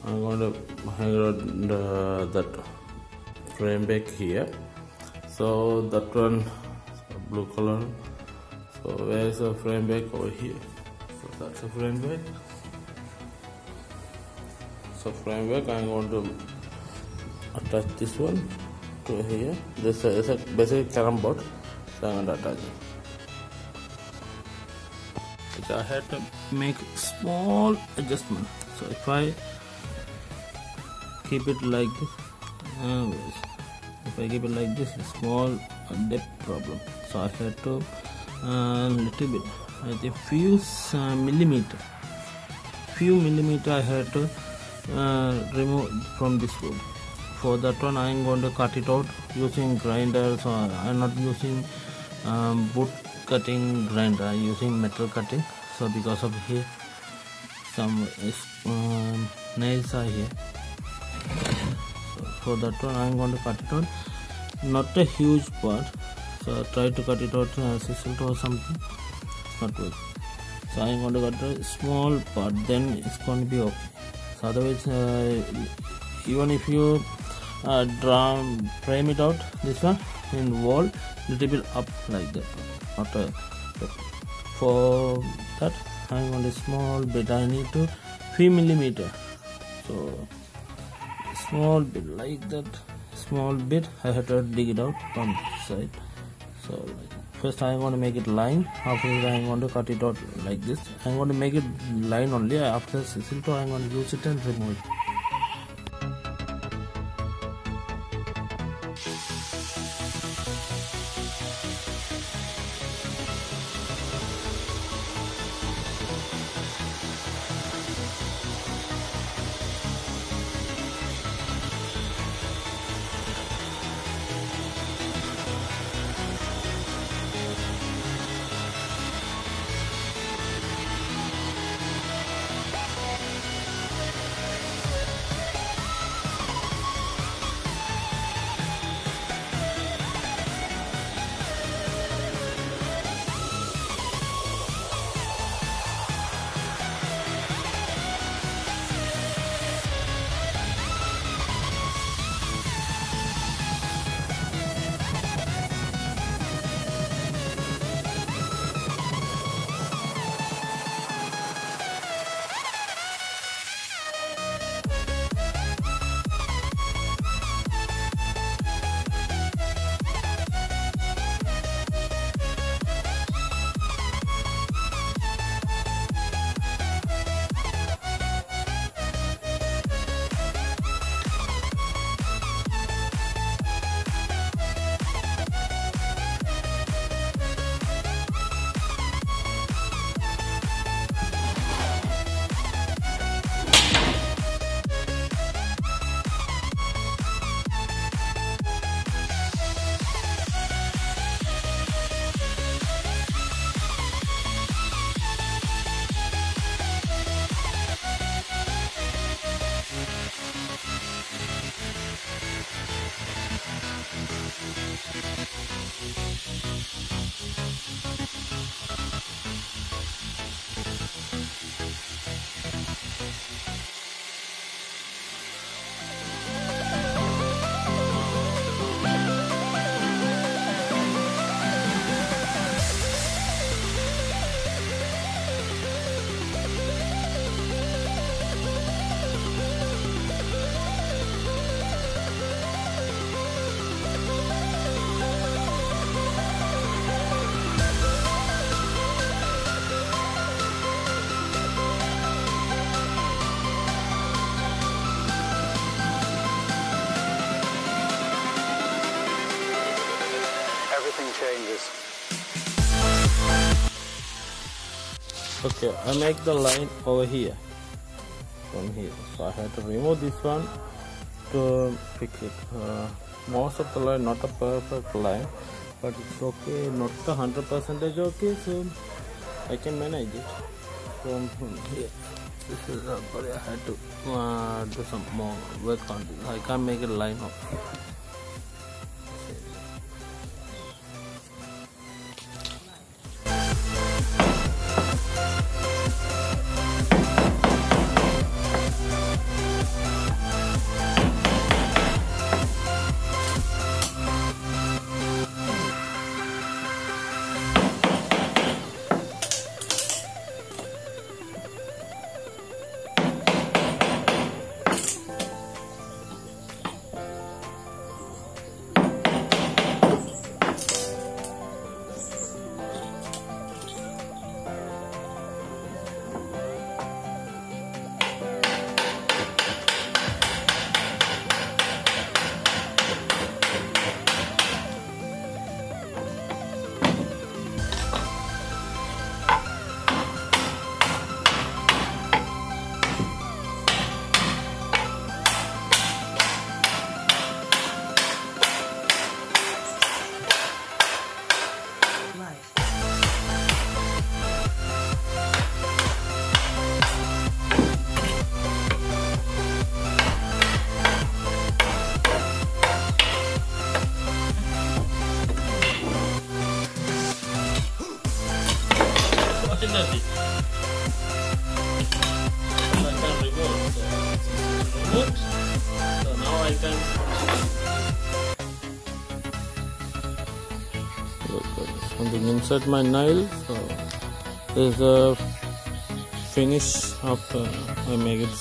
I'm going to hang on that frame back here. So that one blue color. So where is the frame back? Over here. So that's a frame back. So frame back, I'm going to attach this one to here. This is a basic Carrom board. So I'm going to attach it. I had to make small adjustment. So if I keep it like this, if I keep it like this, a small depth problem. So I had to little bit, I think few millimeter I had to remove from this wood. For that one I am going to cut it out using grinder. So I am not using wood cutting grinder, I am using metal cutting. So because of here some nails are here. So for that one I am going to cut it out, not a huge part. So try to cut it out as or something, it's not working. So I am going to cut a small part, then it's going to be okay. So otherwise even if you frame it out, this one in wall little bit up like that, not a, for that I am going to small bit, I need to few millimeter. So small bit like that, small bit I have to dig it out from this side. So first I am going to make it line, after that I am going to cut it out like this. I am going to make it line only, after sizzle I am going to use it and remove it. Changes. Okay, I make the line over here, from here. So I have to remove this one to fix it. Most of the line not a perfect line, but it's okay, not 100% okay, so I can manage it from here. This is but I had to do some more work on this. I can't make a line up. smooth. So now I can something inside my nail. So this is the finish after I make it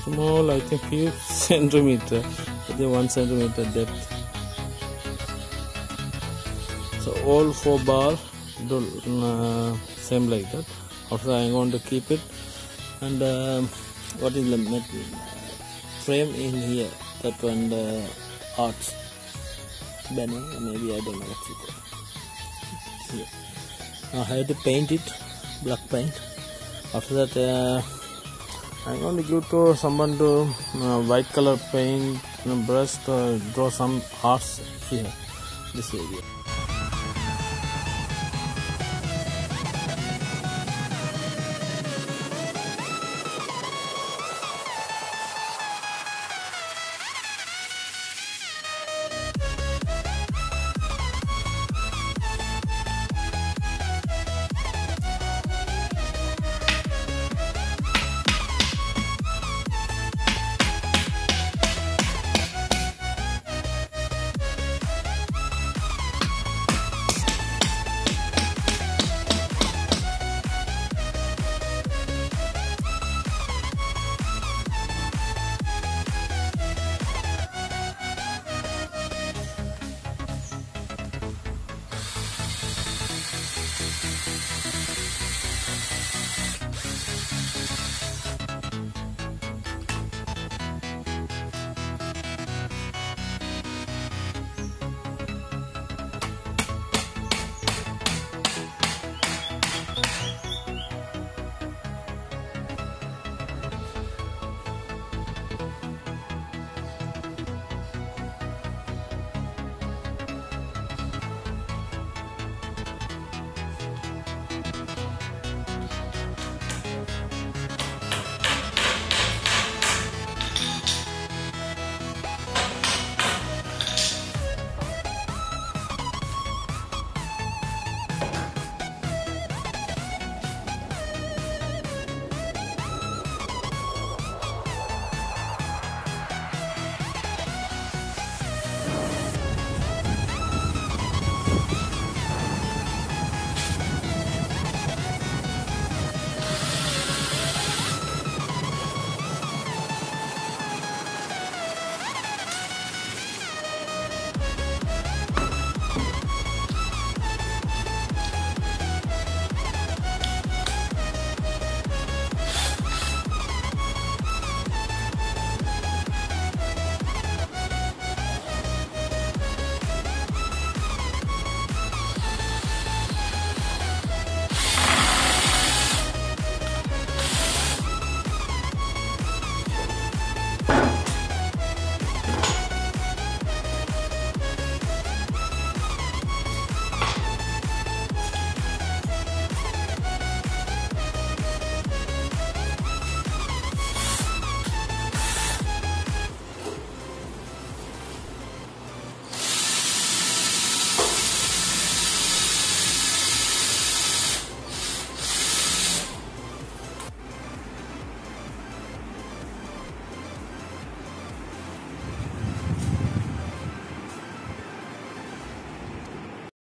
small, I think few centimeter, I think 1 centimeter depth. So all 4 bar do same like that. After that I'm going to keep it, and what is the frame in here, that one, the arch banner, maybe, I don't know what's it called. Here. Now I have to paint it, black paint. After that I'm going to give to someone to white color paint brush to draw some arts here, this area.